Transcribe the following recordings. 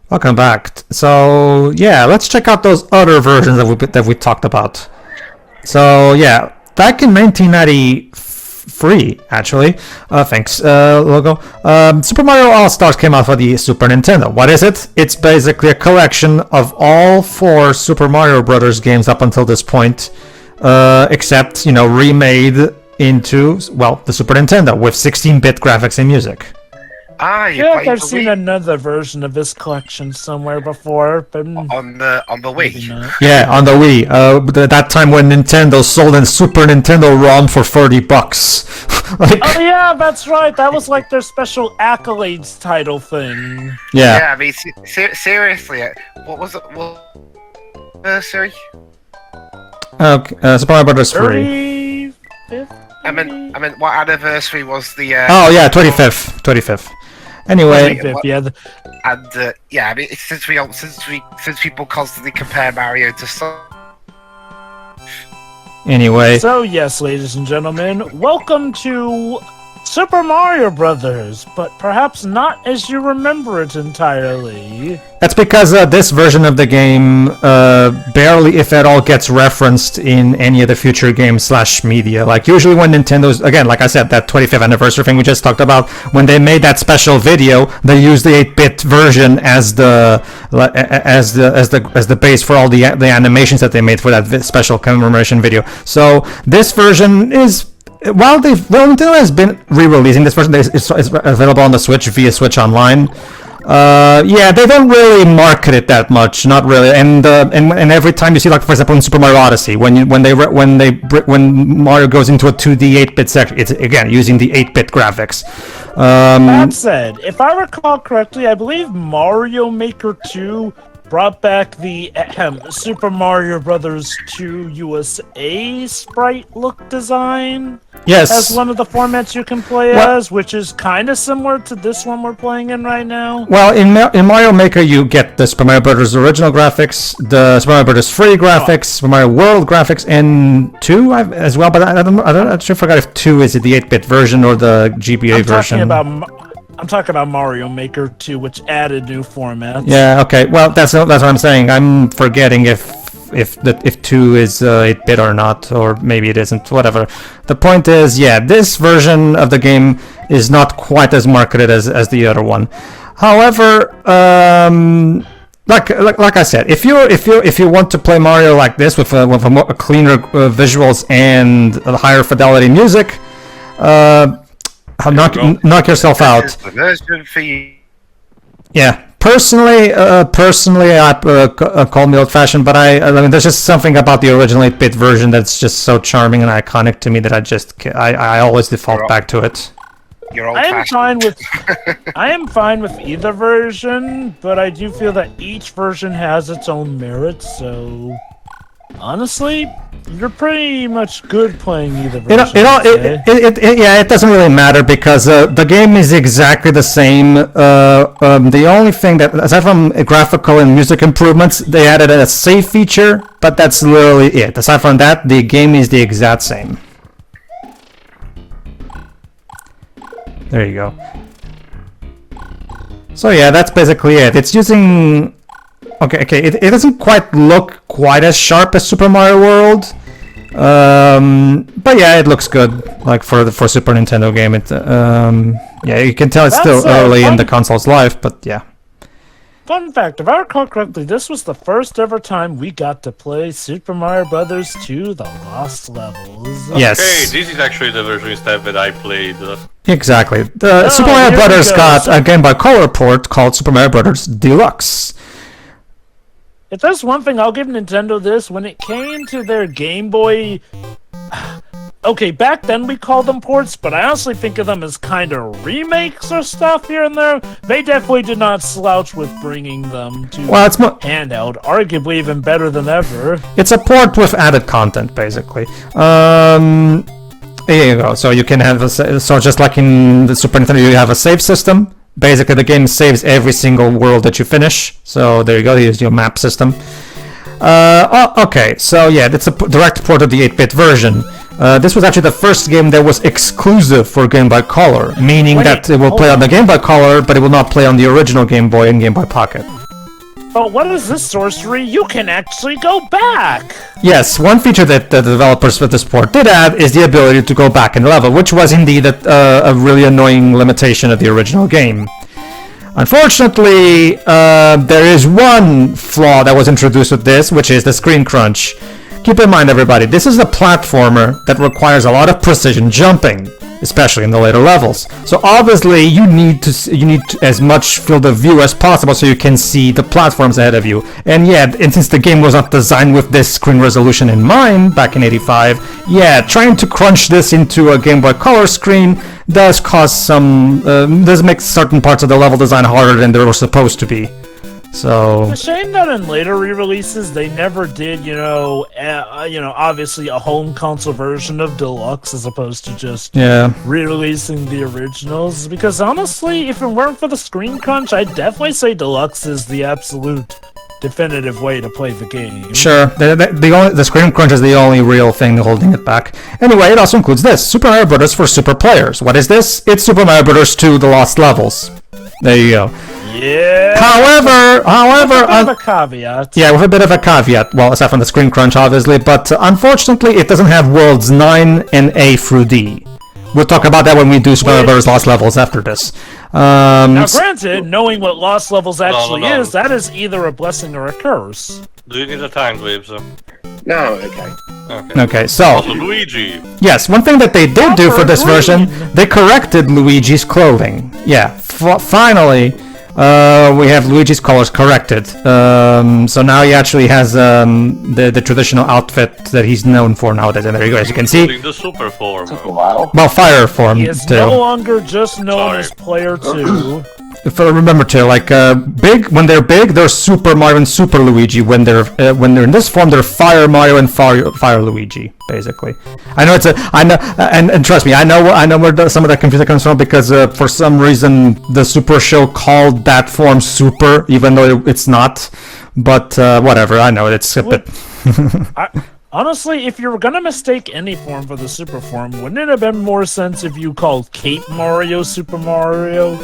Welcome back. So yeah, let's check out those other versions that we talked about. So yeah, back in 1993, actually, thanks, logo. Super Mario All Stars came out for the Super Nintendo. What is it? It's basically a collection of all four Super Mario Brothers games up until this point, except remade into the Super Nintendo with 16-bit graphics and music. I feel like I've seen another version of this collection somewhere before, but on the Wii. Yeah, on the Wii. That time when Nintendo sold a Super Nintendo ROM for $30. Oh yeah, that's right. That was like their special accolades title thing. Yeah. Yeah, I mean, seriously, what was it? Sorry. Okay, Super Mario Brothers 3. 35th? I mean, what anniversary was the? Oh yeah, 25th. Anyway, 25th, yeah. And yeah, I mean, since people constantly compare Mario to Sonic. Anyway. So yes, ladies and gentlemen, welcome to Super Mario Brothers, but perhaps not as you remember it entirely. That's because this version of the game barely, if at all, gets referenced in any of the future games / media. Like usually when Nintendo's, again, like I said, that 25th anniversary thing we just talked about, when they made that special video, they used the 8-bit version as the base for all the animations that they made for that special commemoration video. So this version is. Nintendo has been re-releasing this version. It's available on the Switch via Switch Online. Yeah, they don't really market it that much, not really. And every time you see, like for example, in Super Mario Odyssey, when Mario goes into a 2D 8-bit section, it's again using the 8-bit graphics. That said, if I recall correctly, I believe Mario Maker 2 brought back the Super Mario Brothers 2 USA sprite look design. Yes. As one of the formats you can play as, which is kind of similar to this one we're playing in right now. Well, in Mario Maker, you get the Super Mario Brothers original graphics, the Super Mario Brothers free graphics, Super Mario World graphics, and 2 as well. But I actually forgot if 2 is the 8-bit version or the GBA version. I'm talking about Mario Maker 2, which added new formats. Yeah. Okay. Well, that's what I'm saying. I'm forgetting if 2 is 8-bit or not, or maybe it isn't. Whatever. The point is, yeah, this version of the game is not quite as marketed as the other one. However, like I said, if you want to play Mario like this with a cleaner visuals and a higher fidelity music, knock yourself out. Yeah. Personally, I call me old-fashioned, but I mean, there's just something about the original 8-bit version that's just so charming and iconic to me that I always default back to it. I am fine with either version, but I do feel that each version has its own merits. So honestly, you're pretty much good playing either version. It doesn't really matter because the game is exactly the same. The only thing that, aside from graphical and music improvements, they added a save feature, but that's literally it. Aside from that, the game is the exact same. There you go. So yeah, that's basically it. It's using... Okay, it doesn't quite look quite as sharp as Super Mario World, but yeah, it looks good. Like for Super Nintendo game, yeah, you can tell it's still early in the console's life, but yeah. Fun fact: if I recall correctly, this was the first ever time we got to play Super Mario Brothers 2: The Lost Levels. Yes. Okay, this is actually the version instead that I played. Exactly. The Super Mario Brothers got a Game Boy Color port called Super Mario Brothers Deluxe. If there's one thing I'll give Nintendo this, when it came to their Game Boy... Okay, back then we called them ports, but I honestly think of them as kind of remakes or stuff here and there. They definitely did not slouch with bringing them to handheld, arguably even better than ever. It's a port with added content, basically. There you go. So you can have so just like in the Super Nintendo, you have a save system. Basically, the game saves every single world that you finish. So there you go. Here's your map system. Okay, so yeah, it's a direct port of the 8-bit version. This was actually the first game that was exclusive for Game Boy Color, meaning that it will play on the Game Boy Color, but it will not play on the original Game Boy and Game Boy Pocket. But what is this sorcery? You can actually go back! Yes, one feature that the developers for this port did add is the ability to go back in level, which was indeed a really annoying limitation of the original game. Unfortunately, there is one flaw that was introduced with this, which is the screen crunch. Keep in mind, everybody, this is a platformer that requires a lot of precision jumping, especially in the later levels. So obviously, you need to as much field of view as possible so you can see the platforms ahead of you. And yeah, and since the game was not designed with this screen resolution in mind back in '85, yeah, trying to crunch this into a Game Boy Color screen does cause some, does make certain parts of the level design harder than they were supposed to be. So It's a shame that in later re-releases they never did, obviously a home console version of Deluxe as opposed to just re-releasing the originals. Because honestly, if it weren't for the screen crunch, I'd definitely say Deluxe is the absolute definitive way to play the game. Sure, the screen crunch is the only real thing holding it back. Anyway, it also includes this, Super Mario Bros. For super players. What is this? It's Super Mario Bros. 2 The Lost Levels. There you go. Yeah. However, with a bit of a caveat. Yeah, with a bit of a caveat. Well, aside from the screen crunch, obviously, but unfortunately, it doesn't have worlds 9 and A through D. We'll talk about that when we do Super Mario Bros. Lost Levels after this. Now, granted, knowing what Lost Levels actually is, that is either a blessing or a curse. Do you need a time, Waves? No, okay. Okay, so Also, Luigi. yes, one thing that they did do for this version, they corrected Luigi's clothing. Yeah, finally. We have Luigi's colors corrected. So now he actually has the traditional outfit that he's known for nowadays. And there you go, as you can see. Including the super form. Took a while. Well, fire form He is too. no longer just known as Player 2. Remember too, like when they're big, they're Super Mario and Super Luigi. When they're in this form, they're Fire Mario and Fire Luigi, basically. I know and trust me, I know where some of that confusion comes from because for some reason the Super Show called that form Super, even though it's not. But whatever, I know it's a bit. Honestly, if you were gonna mistake any form for the Super form, wouldn't it have been more sense if you called Cape Mario Super Mario?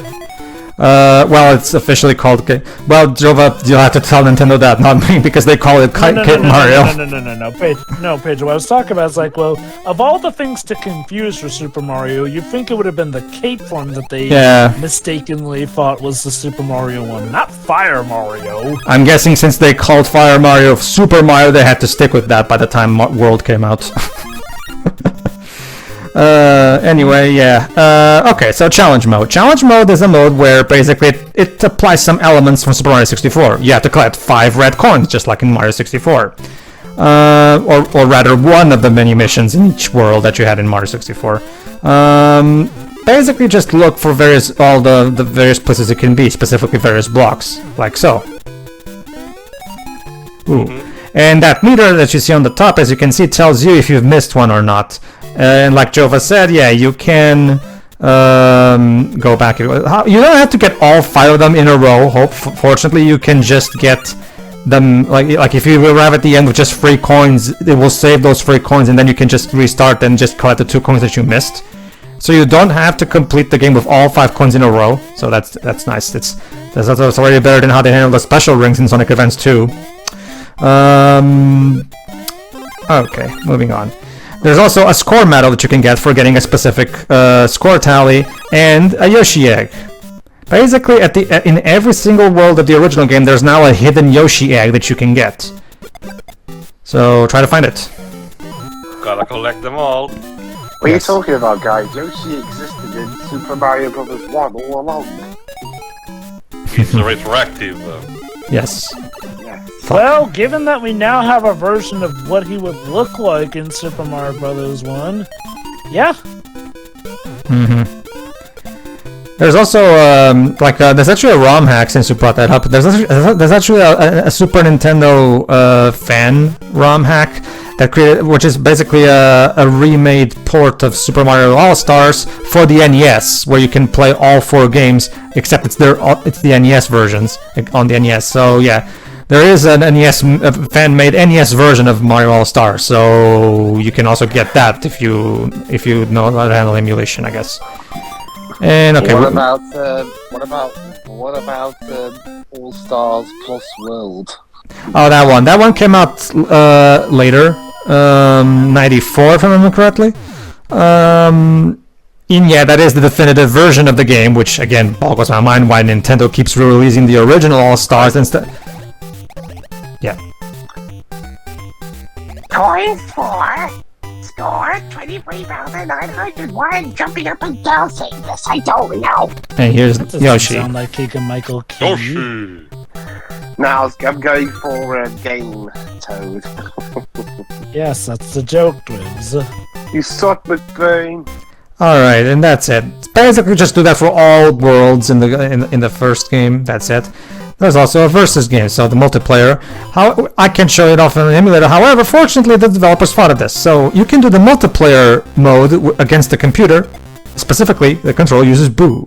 Well, it's officially called. Well, Jova, you'll have to tell Nintendo that, not me, because they call it Cape Mario. No, Pedro. What I was talking about is like, well, of all the things to confuse for Super Mario, you'd think it would have been the Cape form that they mistakenly thought was the Super Mario one, not Fire Mario. I'm guessing since they called Fire Mario Super Mario, they had to stick with that by the time World came out. Anyway, yeah. Okay, so challenge mode. Challenge mode is a mode where basically it applies some elements from Super Mario 64. You have to collect 5 red coins, just like in Mario 64. Or rather, one of the many missions in each world that you had in Mario 64. Basically, just look for all the various places it can be, specifically various blocks, like so. Ooh. And that meter that you see on the top, as you can see, tells you if you've missed one or not. And like Jova said, yeah, you can go back. You don't have to get all 5 of them in a row. Fortunately, you can just get them, like if you arrive at the end with just 3 coins, it will save those 3 coins, and then you can just restart and just collect the 2 coins that you missed. So you don't have to complete the game with all 5 coins in a row. So that's nice. That's already better than how they handle the special rings in Sonic Advance 2. Okay, moving on. There's also a score medal that you can get for getting a specific score tally, and a Yoshi egg. Basically, in every single world of the original game, there's now a hidden Yoshi egg that you can get. So try to find it. Gotta collect them all. What are you talking about, guys? Yoshi existed in Super Mario Bros. 1 all along. It's retroactive, though. Yes. Well, given that we now have a version of what he would look like in Super Mario Bros. 1, yeah. There's also there's actually a ROM hack since you brought that up. There's actually a Super Nintendo fan ROM hack that which is basically a remade port of Super Mario All-Stars for the NES, where you can play all 4 games, except it's the NES versions on the NES. So yeah. There is an fan-made NES version of Mario All-Stars, so you can also get that if you know how to handle emulation, I guess. And okay, What about All Stars plus World? oh, that one. That one came out later, 94, if I remember correctly. And yeah, that is the definitive version of the game, which again boggles my mind why Nintendo keeps releasing the original All Stars instead. Yeah. Coin 4. Score 23,901. Jumping up and down saying this, I don't know. And here's Doesn't Yoshi. sound like Keegan-Michael Key. Yoshi! Now I'm going for a game, Toad. Yes, that's the joke, Dwibs. You suck, McBain. Alright, and that's it. Basically just do that for all worlds in the first game, that's it. There's also a versus game, so the multiplayer. How I can show it off in an emulator, however, fortunately the developers thought of this. So you can do the multiplayer mode against the computer. Specifically, the control uses Boo.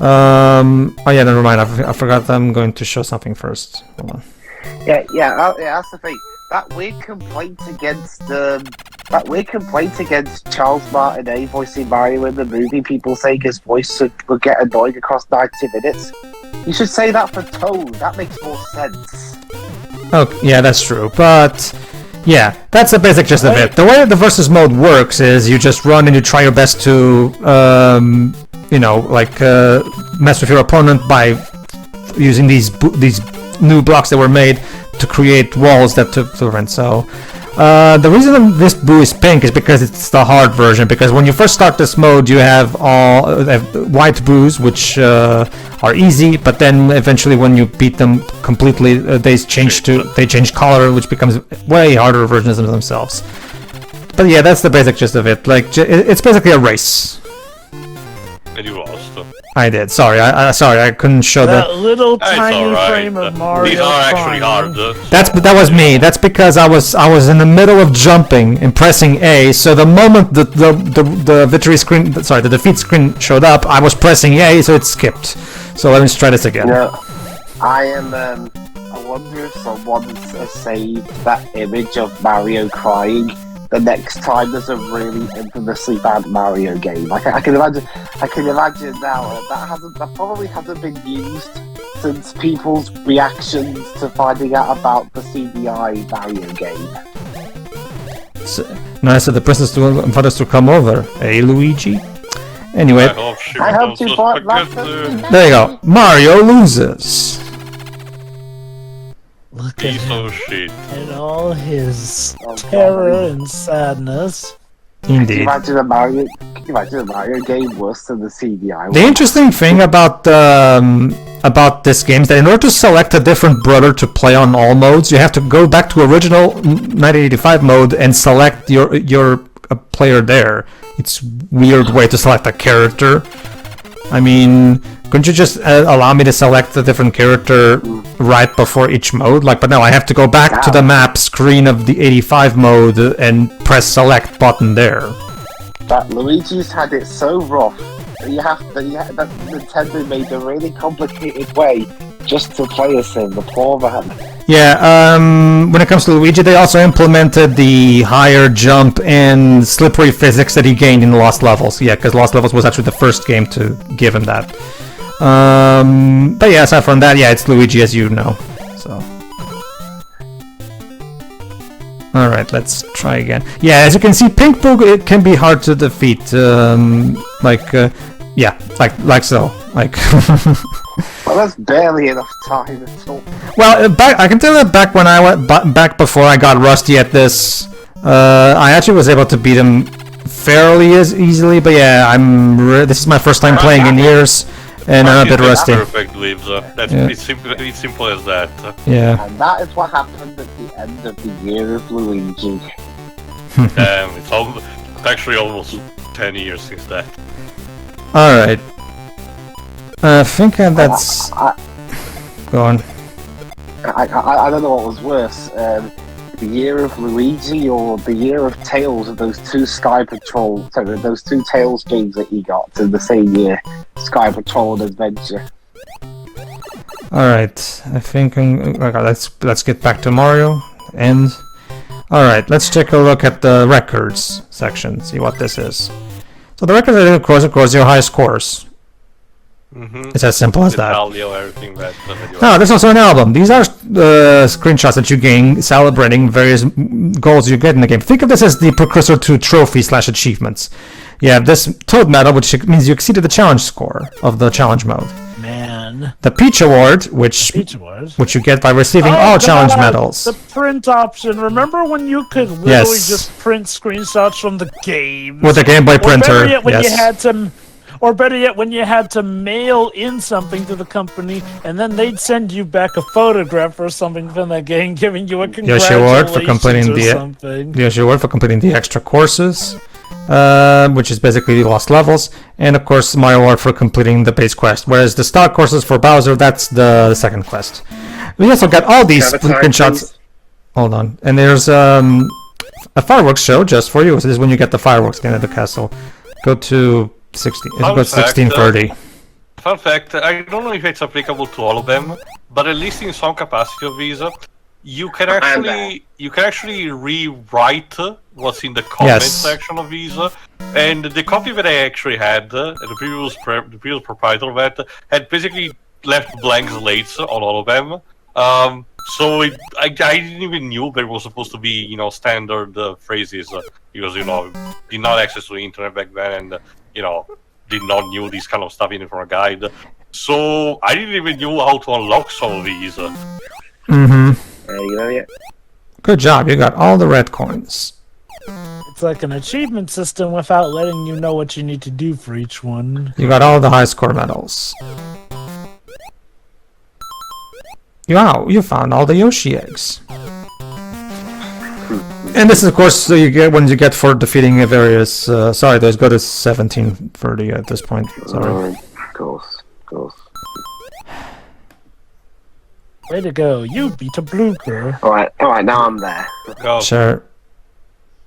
Oh yeah, never mind, I forgot that I'm going to show something first. Hold on. Yeah, that's the thing. That weird complaint against Charles Martinet voicing Mario in the movie, people saying his voice would get annoying across 90 minutes. You should say that for Toad. That makes more sense. Oh, yeah, that's true. But yeah, that's the basic gist of it. The way the versus mode works is you just run and you try your best to, mess with your opponent by using these new blocks that were made to create walls that to prevent. So the reason this Boo is pink is because it's the hard version. Because when you first start this mode, you have white Boos, which are easy, but then eventually when you beat them completely, they change color, which becomes way harder versions of themselves. But yeah, that's the basic gist of it. Like it's basically a race. And you lost. I did. Sorry, I couldn't show That little It's tiny alright. frame of Mario. These are actually crying. hard. That was me. That's because I was in the middle of jumping and pressing A. So the moment the defeat screen showed up, I was pressing A, so it skipped. So let me try this again. Yeah, I am. I wonder if someone has saved that image of Mario crying the next time there's a really infamously bad Mario game. I can imagine now that probably hasn't been used since people's reactions to finding out about the CDI Mario game. So, nice of the princess and fathers to come over. Hey, Luigi. Anyway, I hope you bought lots of there you go. Mario loses. Look at Piece him of shit. and all his terror and sadness. Can you Indeed. imagine a Mario game worse than the CDI The one? interesting thing about this game is that in order to select a different brother to play on all modes, you have to go back to original 1985 mode and select your player there. It's weird way to select a character. I mean, couldn't you just allow me to select a different character right before each mode? But no, I have to go back to the map screen of the 85 mode and press select button there. But Luigi's had it so rough that Nintendo made a really complicated way just to play as him, the poor man. Yeah, when it comes to Luigi, they also implemented the higher jump and slippery physics that he gained in Lost Levels. Yeah, because Lost Levels was actually the first game to give him that. But yeah, aside from that, yeah, it's Luigi as you know. So, all right, let's try again. Yeah, as you can see, Pink Boo it can be hard to defeat. Yeah, like so, like. Well, that's barely enough time at all. Well, I can tell that back when I went back before I got rusty at this, I actually was able to beat him fairly as easily. But yeah, this is my first time playing in years, and I'm a bit rusty. Perfect, Leaves. That's it's simple as that. Yeah. And that is what happened at the end of the year of Luigi. It's actually almost 10 years since that. All right. I think that's. Go on. I don't know what was worse, the year of Luigi or the year of Tails of those two those two Tails games that he got in the same year, Sky Patrol and Adventure. All right. I think let's get back to Mario and. All right. Let's take a look at the records section. See what this is. So the record of course, your high scores. Mm-hmm. It's as simple as that. Value, everything that you No, there's also an album. These are screenshots that you gain celebrating various goals you get in the game. Think of this as the precursor to trophy/achievements. You have this Toad Medal, which means you exceeded the challenge score of the challenge mode. Man. The Peach Award, which you get by receiving all challenge medals. The print option. Remember when you could literally just print screenshots from the game? With a Game Boy printer, Or better yet, when you had to mail in something to the company, and then they'd send you back a photograph or something from that game, giving you a congratulations Award for completing something. the Yoshi Award for completing the extra courses, which is basically lost levels, and of course Mario Award for completing the base quest. Whereas the stock courses for Bowser, that's the second quest. We also got all these screenshots. Hold on, and there's a fireworks show just for you. This is when you get the fireworks at the end of the castle. Go to 1630. Fun fact, I don't know if it's applicable to all of them, but at least in some capacity of these, you can actually rewrite what's in the comment section of these. And the copy that I actually had, the previous proprietor of that, had basically left blank slates on all of them. So I didn't even knew there was supposed to be, standard phrases, because, did not access to the internet back then, and, did not knew this kind of stuff even from a guide. So I didn't even knew how to unlock some of these. Good job, you got all the red coins. It's like an achievement system without letting you know what you need to do for each one. You got all the high score medals. Wow, you found all the Yoshi eggs. And this is, of course, so you get when you get for defeating various. Sorry, those go to 1730 at this point. Sorry. Of course. Way to go! You beat a Blucher. All right. Now I'm there. Go. Sure.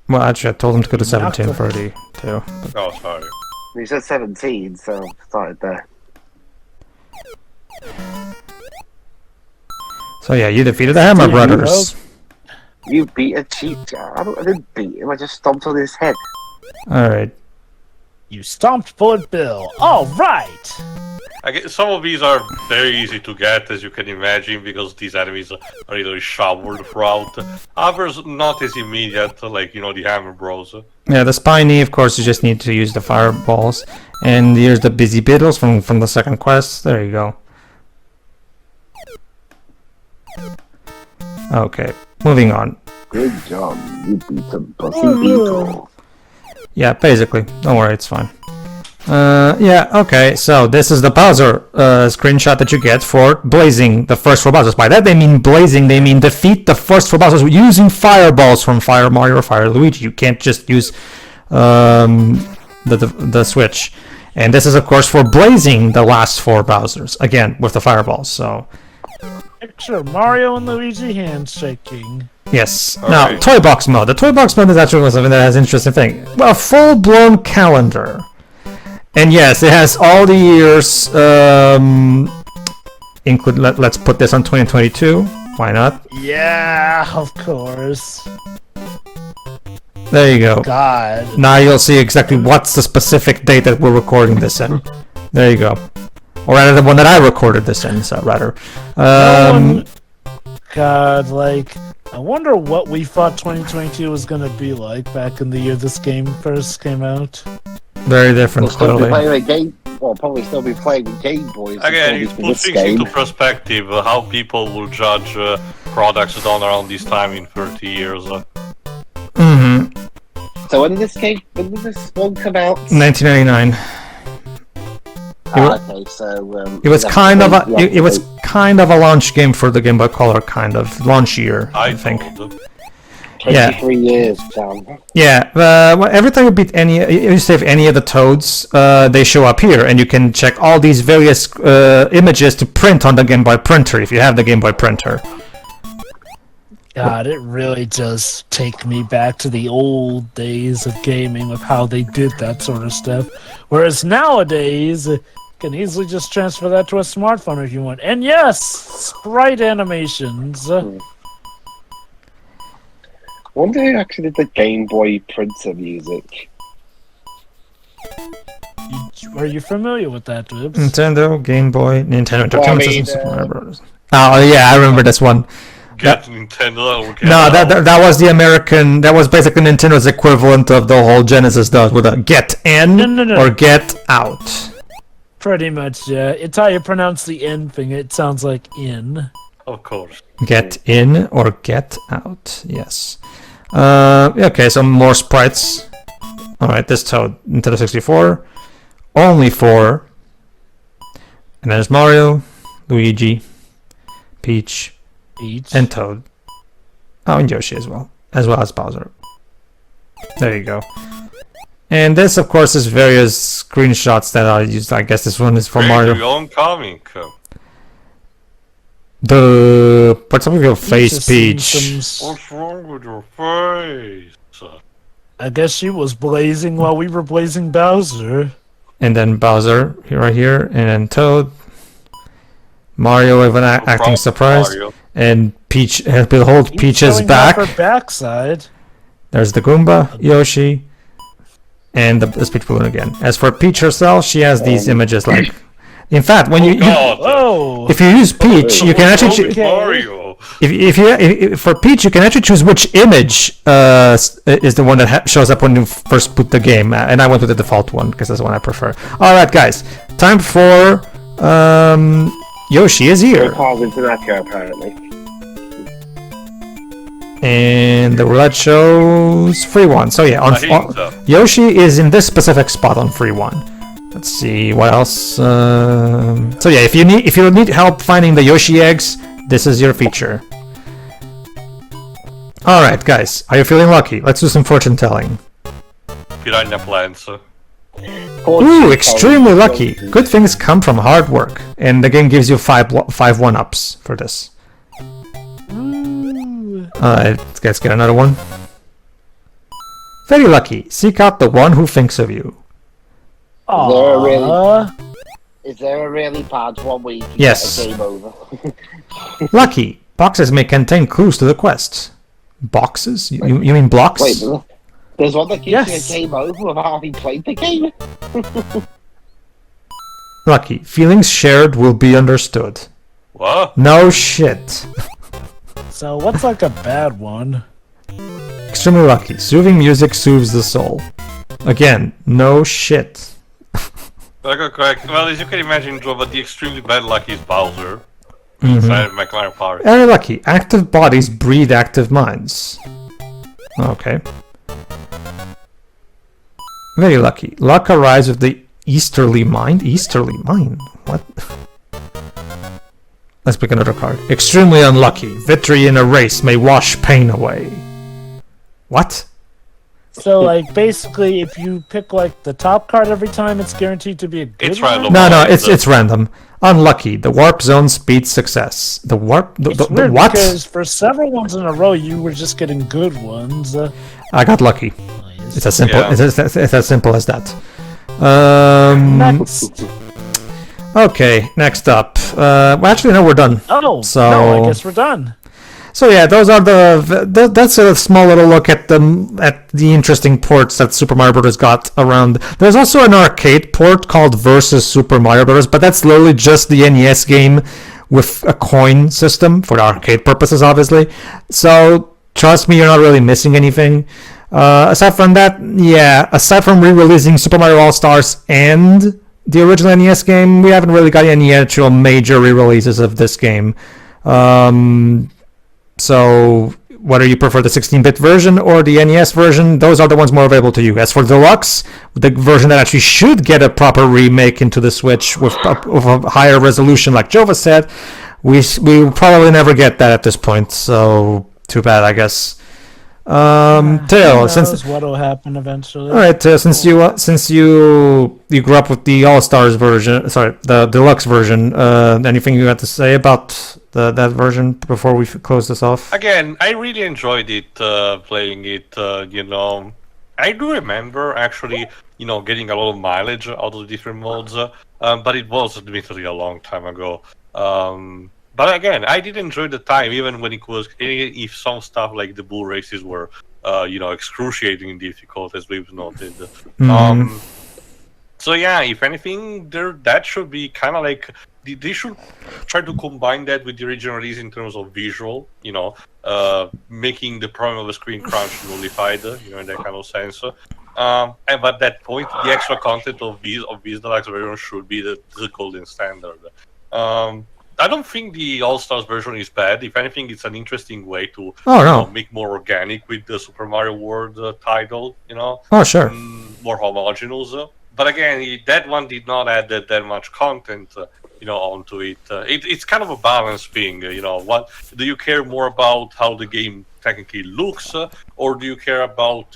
Well, actually, I told him to go to 1730 too. Oh, sorry. You said 17, so I started there. So yeah, you defeated the Hammer Brothers. You beat a cheap guy. I didn't beat him. I just stomped on his head. All right. You stomped Bullet Bill. All right. Some of these are very easy to get, as you can imagine, because these enemies are either showered throughout. Others not as immediate, like, the Hammer Bros. Yeah, the Spiny, of course, you just need to use the fireballs. And here's the Busy Beetles from the second quest. There you go. Okay, moving on. Good job. You beat a Busy Beetle. Yeah, basically. Don't worry, it's fine. Yeah, okay, so this is the Bowser screenshot that you get for blazing the first 4 Bowsers. By that they mean blazing, they mean defeat the first 4 Bowsers using fireballs from Fire Mario or Fire Luigi. You can't just use the switch. And this is, of course, for blazing the last 4 Bowsers, again, with the fireballs, so... Picture Mario and Luigi handshaking. Yes. All now, right. Toy Box Mode. The Toy Box Mode is actually something that has an interesting thing. Well, a full-blown calendar. And yes, it has all the years, let's put this on 2022. Why not? Yeah, of course. There you go. God. Now you'll see exactly what's the specific date that we're recording this in. There you go. Or rather, the one that I recorded this in, so rather. God, I wonder what we thought 2022 was gonna be like back in the year this game first came out. Very different, We'll still be totally. playing a game. Well, probably still be playing Game Boys. Again, it puts things into perspective, how people will judge products done around this time in 30 years. So when did this one come out? 1999. Okay, so It was kind of a launch game for the Game Boy Color, kind of launch year, I think. 23 years, John. Yeah, every time you beat you save any of the Toads, they show up here, and you can check all these various images to print on the Game Boy printer if you have the Game Boy printer. God, it really does take me back to the old days of gaming with how they did that sort of stuff. Whereas nowadays, you can easily just transfer that to a smartphone if you want. And yes, sprite animations. Wonder who actually did the Game Boy printer music. Are you familiar with that, Dibs? Nintendo, Game Boy, Nintendo Well, I Entertainment mean, System, Super Mario Bros. Oh yeah, I remember this one. Get Nintendo or get No, out. that was the American. That was basically Nintendo's equivalent of the whole Genesis does with a get in No. or get out. Pretty much, yeah. It's how you pronounce the N thing. It sounds like in. Of course. Get in or get out. Yes. Okay, some more sprites. All right, this Toad, Nintendo 64, only 4. And there's Mario, Luigi, Peach, Each. and Toad. Oh, and Yoshi as well as Bowser. There you go. And this, of course, is various screenshots that I used. I guess this one is for Create Mario. your own comic. What's up with your face, Just seen Peach? some- What's wrong with your face? I guess she was blazing while we were blazing Bowser. And then Bowser, right here, and then Toad. Mario even acting surprised. Mario. And Peach, behold, He's Peach's showing back. off her backside. There's the Goomba, Yoshi, and the Speech Balloon again. As for Peach herself, she has these images like... In fact, when you Oh, if you use Peach, you can actually... What's wrong with Mario? If for Peach, you can actually choose which image is the one that shows up when you first boot the game, and I went with the default one because that's the one I prefer. All right, guys, time for Yoshi is here, Calls into Echo, apparently. and the roulette shows free one. So yeah, I think so. Yoshi is in this specific spot on free one. Let's see what else. So yeah, if you need help finding the Yoshi eggs, this is your feature. All right, guys, are you feeling lucky? Let's do some fortune telling. Piranha plants. Ooh, extremely lucky. Good things come from hard work, and the game gives you five 1-ups for this. Let's get another one. Very lucky. Seek out the one who thinks of you. Is there a really bad one where you can Yes. get a game over? Lucky. Boxes may contain clues to the quest. Boxes? You mean blocks? Wait, there's one that gives Yes. you a game over without having played the game? Lucky. Feelings shared will be understood. What? No shit. so what's like a bad one? Extremely lucky. Soothing music soothes the soul. Again, no shit. Correct. Well, as you can imagine, Joe, but the extremely bad luck is Bowser. Mhm. Inside of McLaren Power. Very lucky. Active bodies breed active minds. Okay. Very lucky. Luck arrives with the easterly mind. Easterly mind? What? Let's pick another card. Extremely unlucky. Victory in a race may wash pain away. What? So like basically, if you pick like the top card every time, it's guaranteed to be a good It's one? random. No, it's random. Unlucky. The warp zone speeds success. The warp... The It's weird what? because for several ones in a row, you were just getting good ones. I got lucky. Nice. It's as simple. Yeah. It's as simple as that. Next. Okay, next up. Well, actually, no, we're done. Oh, So- no, I guess we're done. So yeah, those are that's a small little look at the interesting ports that Super Mario Bros. Got around. There's also an arcade port called Versus Super Mario Bros., but that's literally just the NES game with a coin system for arcade purposes, obviously. So trust me, you're not really missing anything. Aside from that, yeah, aside from re-releasing Super Mario All-Stars and the original NES game, we haven't really got any actual major re-releases of this game. So whether you prefer the 16-bit version or the NES version, those are the ones more available to you. As for Deluxe, the version that actually should get a proper remake into the Switch with a higher resolution, like Jova said, we will probably never get that at this point. So too bad, I guess. Teo, since what'll happen eventually. all right, since you grew up with the All-Stars version, sorry, the Deluxe version, anything you had to say about that version before we close this off? Again, I really enjoyed it, playing it, I do remember actually, getting a lot of mileage out of the different modes, but it was admittedly a long time ago. But again, I did enjoy the time, even when it was, if some stuff like the bull races were, excruciating difficult, as we've noted. So yeah, if anything, that should be kind of like they should try to combine that with the original release in terms of visual, making the problem of the screen crunch nullified, in that kind of sense. And at that point, the extra content of this deluxe version should be the golden standard. I don't think the All Stars version is bad. If anything, it's an interesting way to make more organic with the Super Mario World title. Oh, sure. More homogeneous. But again, that one did not add that much content, onto it. It's kind of a balance thing. What do you care more about how the game technically looks, or do you care about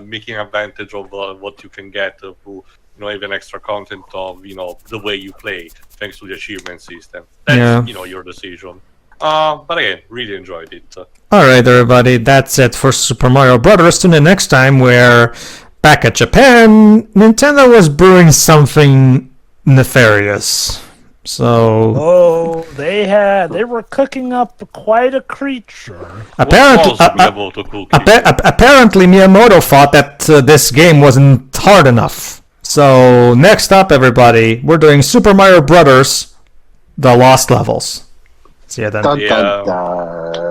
making advantage of what you can get through even extra content of the way you play thanks to the achievement system? That's your decision. But again, really enjoyed it. All right, everybody, that's it for Super Mario Brothers. Tune in next time where back at Japan, Nintendo was brewing something nefarious. So they were cooking up quite a creature. Apparently Miyamoto thought that this game wasn't hard enough. So next up, everybody, we're doing Super Mario Brothers: The Lost Levels. See ya then. Dun, dun, dun.